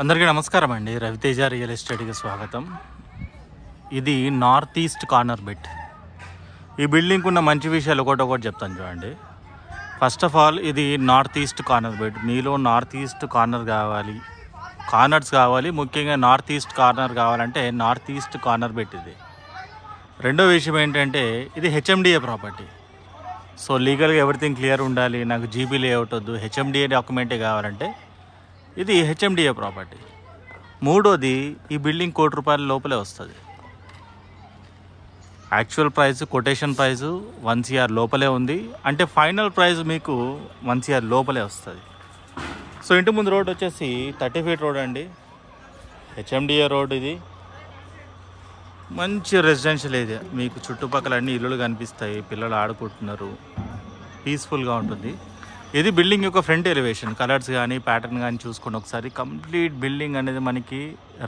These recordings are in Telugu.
అందరికీ నమస్కారం అండి. రవితేజ రియల్ ఎస్టేట్కి స్వాగతం. ఇది నార్త్ ఈస్ట్ కార్నర్ బిట్. ఈ బిల్డింగ్కి ఉన్న మంచి విషయాలు ఒకటి చెప్తాను చూడండి. ఫస్ట్ ఆఫ్ ఆల్ ఇది నార్త్ ఈస్ట్ కార్నర్ బిట్. మీలో నార్త్ ఈస్ట్ కార్నర్స్ కావాలి, ముఖ్యంగా నార్త్ ఈస్ట్ కార్నర్ కావాలంటే నార్త్ ఈస్ట్ కార్నర్ బిట్ ఇది. రెండో విషయం ఏంటంటే ఇది హెచ్ఎండిఏ ప్రాపర్టీ. సో లీగల్గా ఎవ్రీథింగ్ క్లియర్ ఉండాలి. నాకు జీబీ లేఅవుట్ వద్దు, హెచ్ఎండిఏ డాక్యుమెంటే కావాలంటే ఇది హెచ్ఎండిఏ ప్రాపర్టీ. మూడోది, ఈ బిల్డింగ్ ₹1,00,00,000 లోపలే వస్తుంది. Actual price, quotation price 1 CR లోపలే ఉంది. అంటే ఫైనల్ ప్రైస్ మీకు 1 CR లోపలే వస్తుంది. సో ఇంటి ముందు రోడ్ వచ్చేసి 30 feet రోడ్ అండి, హెచ్ఎండిఏ రోడ్. ఇది మంచి రెసిడెన్షియల్ ఏరియా. మీకు చుట్టుపక్కల అన్ని ఇల్లులు కనిపిస్తాయి, పిల్లలు ఆడుకుంటున్నారు, పీస్ఫుల్గా ఉంటుంది. ఇది బిల్డింగ్ యొక్క ఫ్రంట్ ఎలివేషన్. కలర్స్ కానీ ప్యాటర్న్ కానీ చూసుకోండి ఒకసారి. కంప్లీట్ బిల్డింగ్ అనేది మనకి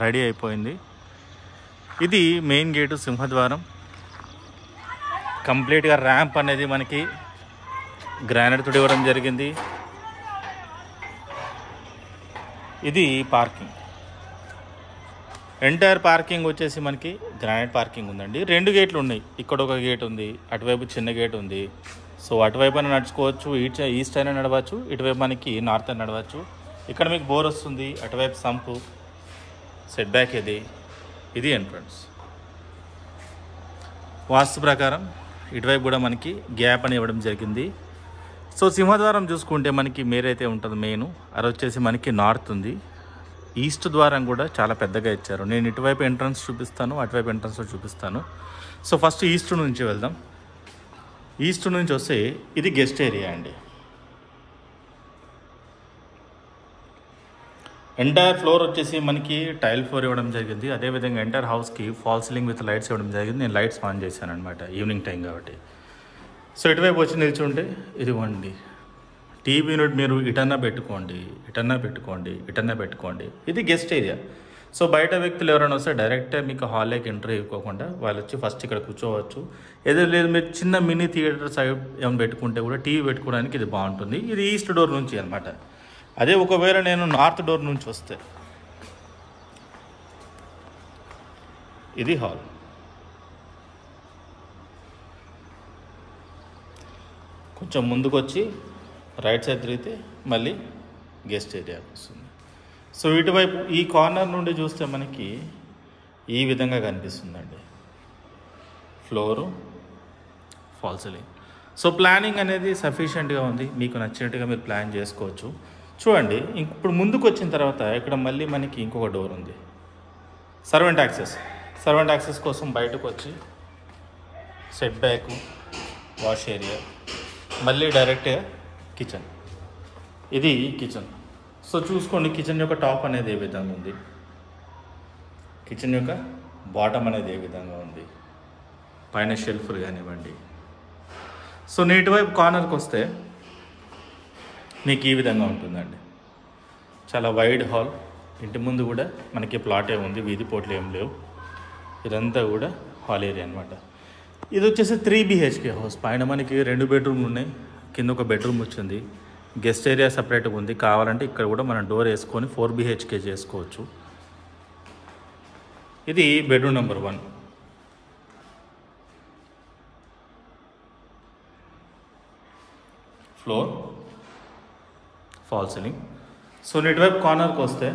రెడీ అయిపోయింది. ఇది మెయిన్ గేటు, సింహద్వారం. కంప్లీట్గా ర్యాంప్ అనేది మనకి గ్రానైట్ తోటి ఇవ్వడం జరిగింది. ఇది పార్కింగ్. ఎంటైర్ పార్కింగ్ వచ్చేసి మనకి గ్రానైట్ పార్కింగ్ ఉందండి. 2 గేట్లు ఉన్నాయి. ఇక్కడ ఒక గేట్ ఉంది, అటువైపు చిన్న గేట్ ఉంది. సో అటువైపు అయినా నడుచుకోవచ్చు, ఈస్ట్ అయినా నడవచ్చు, ఇటువైపు మనకి నార్త్ అయినా నడవచ్చు. ఇక్కడ మీకు బోర్ వస్తుంది, అటువైపు సంపు, సెట్ బ్యాక్ ఇది ఎంట్రన్స్. వాస్తు ప్రకారం ఇటువైపు కూడా మనకి గ్యాప్ అని ఇవ్వడం జరిగింది. సో సింహద్వారం చూసుకుంటే మనకి మేరైతే ఉంటుంది మెయిన్. అది వచ్చేసి మనకి నార్త్ ఉంది. ఈస్ట్ ద్వారం కూడా చాలా పెద్దగా ఇచ్చారు. నేను ఇటువైపు ఎంట్రన్స్ చూపిస్తాను, అటువైపు ఎంట్రన్స్ చూపిస్తాను. సో ఫస్ట్ ఈస్ట్ నుంచి వెళ్దాం. ఈస్ట్ నుంచి వస్తే ఇది గెస్ట్ ఏరియా అండి. ఎంటైర్ ఫ్లోర్ వచ్చేసి మనకి టైల్ ఫ్లోర్ ఇవ్వడం జరిగింది. అదేవిధంగా ఎంటైర్ హౌస్కి ఫాల్ సీలింగ్ విత్ లైట్స్ ఇవ్వడం జరిగింది. నేను లైట్స్ ఆన్ చేశాను అనమాట, ఈవినింగ్ టైం కాబట్టి. సో ఇటువైపు వచ్చి నిల్చుంటే ఇదిగోండి టీవీ యూనిట్. మీరు ఇటన్నా పెట్టుకోండి, ఇటన్నా పెట్టుకోండి. ఇది గెస్ట్ ఏరియా. సో బయట వ్యక్తులు ఎవరైనా వస్తే డైరెక్ట్గా మీకు హాల్లోకి ఎంట్రీ ఇవ్వకుండా వాళ్ళు వచ్చి ఫస్ట్ ఇక్కడ కూర్చోవచ్చు. ఏదో లేదు మీరు చిన్న మినీ థియేటర్ సైడ్ ఏమైనా పెట్టుకుంటే కూడా టీవీ పెట్టుకోవడానికి ఇది బాగుంటుంది. ఇది ఈస్ట్ డోర్ నుంచి అనమాట. అదే ఒకవేళ నేను నార్త్ డోర్ నుంచి వస్తే ఇది హాల్. కొంచెం ముందుకు వచ్చి రైట్ సైడ్ తిరిగితే మళ్ళీ గెస్ట్ ఏరియా వస్తుంది. సో ఇటువైపు ఈ కార్నర్ నుండి చూస్తే మనకి ఈ విధంగా కనిపిస్తుందండి floor, fall ceiling. So planning అనేది సఫిషియెంట్గా ఉంది. మీకు నచ్చినట్టుగా మీరు ప్లాన్ చేసుకోవచ్చు. చూడండి, ఇప్పుడు ముందుకు వచ్చిన తర్వాత ఇక్కడ మళ్ళీ మనకి ఇంకొక డోర్ ఉంది, సర్వెంట్ యాక్సెస్ కోసం బయటకు వచ్చి సెట్ బ్యాక్, వాష్ ఏరియా, మళ్ళీ డైరెక్ట్గా కిచెన్. ఇది కిచెన్. సో చూసుకోండి, కిచెన్ యొక్క టాప్ అనేది ఏ విధంగా ఉంది, కిచెన్ యొక్క బాటమ్ అనేది ఏ విధంగా ఉంది, పైన షెల్ఫ్లు కానివ్వండి. సో ఇటువైపు కార్నర్కి వస్తే మీకు ఈ విధంగా ఉంటుందండి. చాలా వైడ్ హాల్. ఇంటి ముందు కూడా మనకి ప్లాటే ఉంది, వీధి పోట్లు ఏం లేవు. ఇదంతా కూడా హాల్ ఏరియా అనమాట. ఇది వచ్చేసి 3 BHK హౌస్. పైన మనకి 2 బెడ్రూమ్లు ఉన్నాయి, కింద ఒక బెడ్రూమ్ వచ్చింది. గెస్ట్ ఏరియా సపరేట్గా ఉంది. కావాలంటే ఇక్కడ కూడా మనం డోర్ వేసుకొని 4 BHK చేసుకోవచ్చు. ఇది bedroom number 1. Floor, fall ceiling. So ఇటువైపు కార్నర్కి వస్తే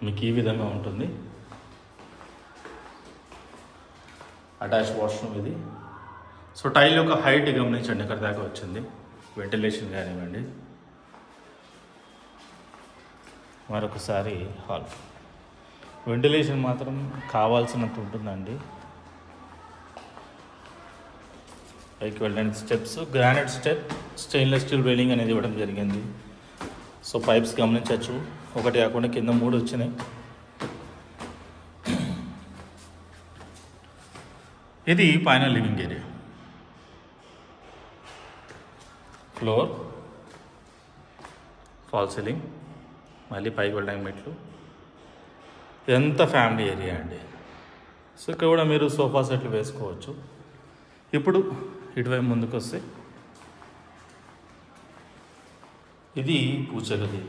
మీకు ఈ విధంగా ఉంటుంది. అటాచ్ వాష్రూమ్ ఇది. సో టైల్ యొక్క హైట్ గమనించండి, ఎక్కడ దాకా వచ్చింది. వెంటిలేషన్ కానివ్వండి. మరొకసారి హాల్. వెంటిలేషన్ మాత్రం కావాల్సినంత ఉంటుందండి. పైకి వెళ్ళడానికి steps, granite step, stainless steel railing అనేది ఇవ్వడం జరిగింది. సో పైప్స్ గమనించవచ్చు, ఒకటి కాకుండా కింద 3 వచ్చినాయి. ఇది పైన living area. Floor, fall ceiling, మళ్ళీ పైకి వెళ్ళడానికి మెట్లు. ఇదంతా ఫ్యామిలీ ఏరియా అండి. సో ఇక్కడ కూడా మీరు సోఫా సెట్లు వేసుకోవచ్చు. ఇప్పుడు ఇటువైపు ముందుకు వస్తే ఇది పూజగది,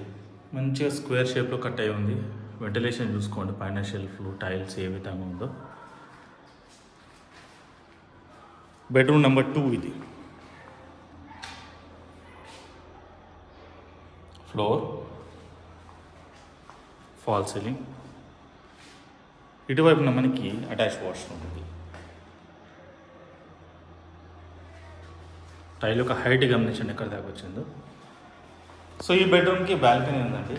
మంచిగా స్క్వేర్ షేప్లో కట్ అయి ఉంది. వెంటిలేషన్ చూసుకోండి, పైన షెల్ఫ్లు టైల్స్ ఏ విధంగా ఉందో. బెడ్రూమ్ నెంబర్ 2 ఇది. Floor, fall ceiling. ఇటువైపున మనకి అటాచ్ వాష్రూమ్ ఉంది. టైల్ యొక్క హైట్ గమనించండి ఎక్కడ దాకా వచ్చిందో. సో ఈ బెడ్రూమ్కి బాల్కనీ ఉందండి.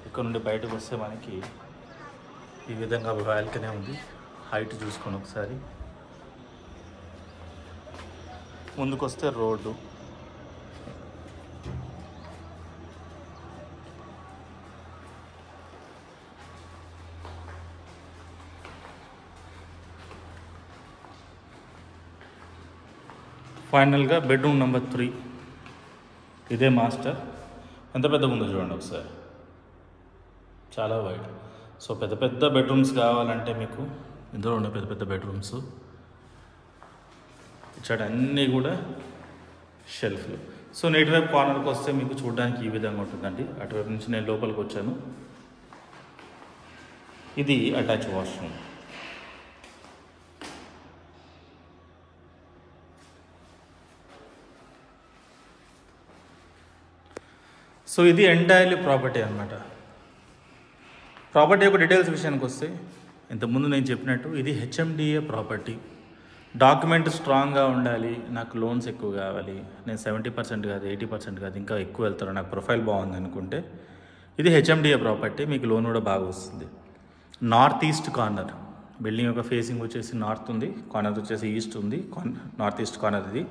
ఇక్కడ నుండి బయటకు వస్తే మనకి ఈ విధంగా బాల్కనీ ఉంది. హైట్ చూసుకొని ఒకసారి. ముందుకు వస్తే రోడ్డు, ఫైనల్గా బెడ్రూమ్ నెంబర్ 3. ఇదే మాస్టర్. ఎంత పెద్దగా ఉందో చూడండి ఒకసారి, చాలా వైడ్. సో పెద్ద పెద్ద బెడ్రూమ్స్ కావాలంటే మీకు ఇందులో ఉండే పెద్ద పెద్ద బెడ్రూమ్స్. ఇచ్చాడు అన్నీ కూడా షెల్ఫ్లు. సో ఇటువైపు కార్నర్కి వస్తే మీకు చూడడానికి ఈ విధంగా ఉంటుందండి. అటువైపు నుంచి నేను లోపలికి వచ్చాను. ఇది అటాచ్ వాష్రూమ్. సో ఇది ఎంటైర్లీ ప్రాపర్టీ అనమాట. ప్రాపర్టీ యొక్క డీటెయిల్స్ విషయానికి వస్తే ఇంతకుముందు నేను చెప్పినట్టు ఇది హెచ్ఎండిఏ ప్రాపర్టీ. డాక్యుమెంట్ స్ట్రాంగ్గా ఉండాలి, నాకు లోన్స్ ఎక్కువ కావాలి, నేను 70% కాదు 80% కాదు ఇంకా ఎక్కువ వెళ్తాను, నాకు ప్రొఫైల్ బాగుంది అనుకుంటే ఇది హెచ్ఎండిఏ ప్రాపర్టీ. మీకు లోన్ కూడా బాగా వస్తుంది. నార్త్ ఈస్ట్ కార్నర్, బిల్డింగ్ యొక్క ఫేసింగ్ వచ్చేసి నార్త్ ఉంది, కార్నర్ వచ్చేసి ఈస్ట్ ఉంది. నార్త్ ఈస్ట్ కార్నర్ ఇది.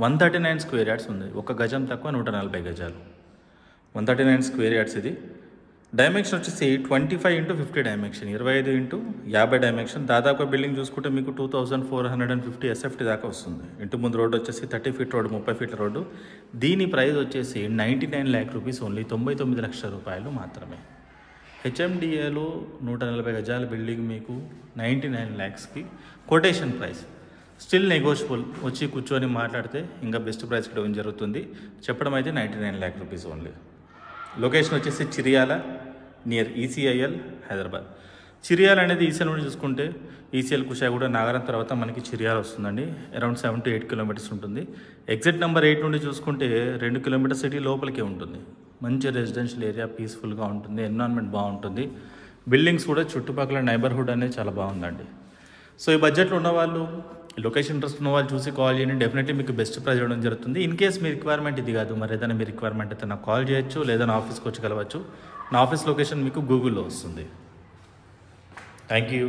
139 స్క్వేర్ యార్డ్స్ ఉంది. ఒక గజం తక్కువ 140 గజాలు. 139 స్క్వేర్ యార్డ్స్ ఇది. డైమెన్షన్ వచ్చేసి 25x50 డైమెన్షన్, 25x50 డైమెన్షన్. దాదాపు బిల్డింగ్ చూసుకుంటే మీకు 2450 SFT దాకా వస్తుంది. ఇంటి ముందు రోడ్డు వచ్చేసి 30 ఫీట్ రోడ్డు, 30 ఫీట్ల రోడ్డు. దీని ప్రైస్ వచ్చేసి 99 lakh రూపీస్ ఓన్లీ, 99 లక్షల రూపాయలు మాత్రమే. హెచ్ఎండిఏలో 140 గజాల బిల్డింగ్ మీకు 99 lakhsకి కొటేషన్ ప్రైస్. స్టిల్ నెగోషియబుల్, వచ్చి కూర్చొని మాట్లాడితే ఇంకా బెస్ట్ ప్రైస్కి ఇవ్వడం జరుగుతుంది. చెప్పడం అయితే 99 lakh రూపీస్ ఓన్లీ. లొకేషన్ వచ్చేసి చిరియాల, నియర్ ECIL, హైదరాబాద్. చిరియాల అనేది ఈసీఎల్ నుండి చూసుకుంటే ECIL కుషాగూడ నాగరం తర్వాత మనకి చిరియాల వస్తుందండి. అరౌండ్ 7 to 8 కిలోమీటర్స్ ఉంటుంది. ఎగ్జిట్ నెంబర్ 8 నుండి చూసుకుంటే 2 కిలోమీటర్స్ సిటీ లోపలికే ఉంటుంది. మంచి రెసిడెన్షియల్ ఏరియా, పీస్ఫుల్గా ఉంటుంది, ఎన్విరాన్మెంట్ బాగుంటుంది. బిల్డింగ్స్ కూడా చుట్టుపక్కల నైబర్హుడ్ అనేది చాలా బాగుందండి. సో ఈ బడ్జెట్లో ఉన్నవాళ్ళు, లొకేషన్ ఇంట్రెస్ట్ ఉన్న వాళ్ళు చూసి కాల్ చేయండి. డెఫినెట్లీ మీకు బెస్ట్ ప్రైస్ ఇవ్వడం జరుగుతుంది. ఇన్ కేస్ మీ రిక్వైర్మెంట్ ఇది కాదు, మరి ఏదైనా మీ రిక్వైర్మెంట్ అయితే నాకు కాల్ చేయొచ్చు, లేదా నా ఆఫీస్కి వచ్చి కలవచ్చు. నా ఆఫీస్ లొకేషన్ మీకు గూగుల్లో వస్తుంది. Thank you.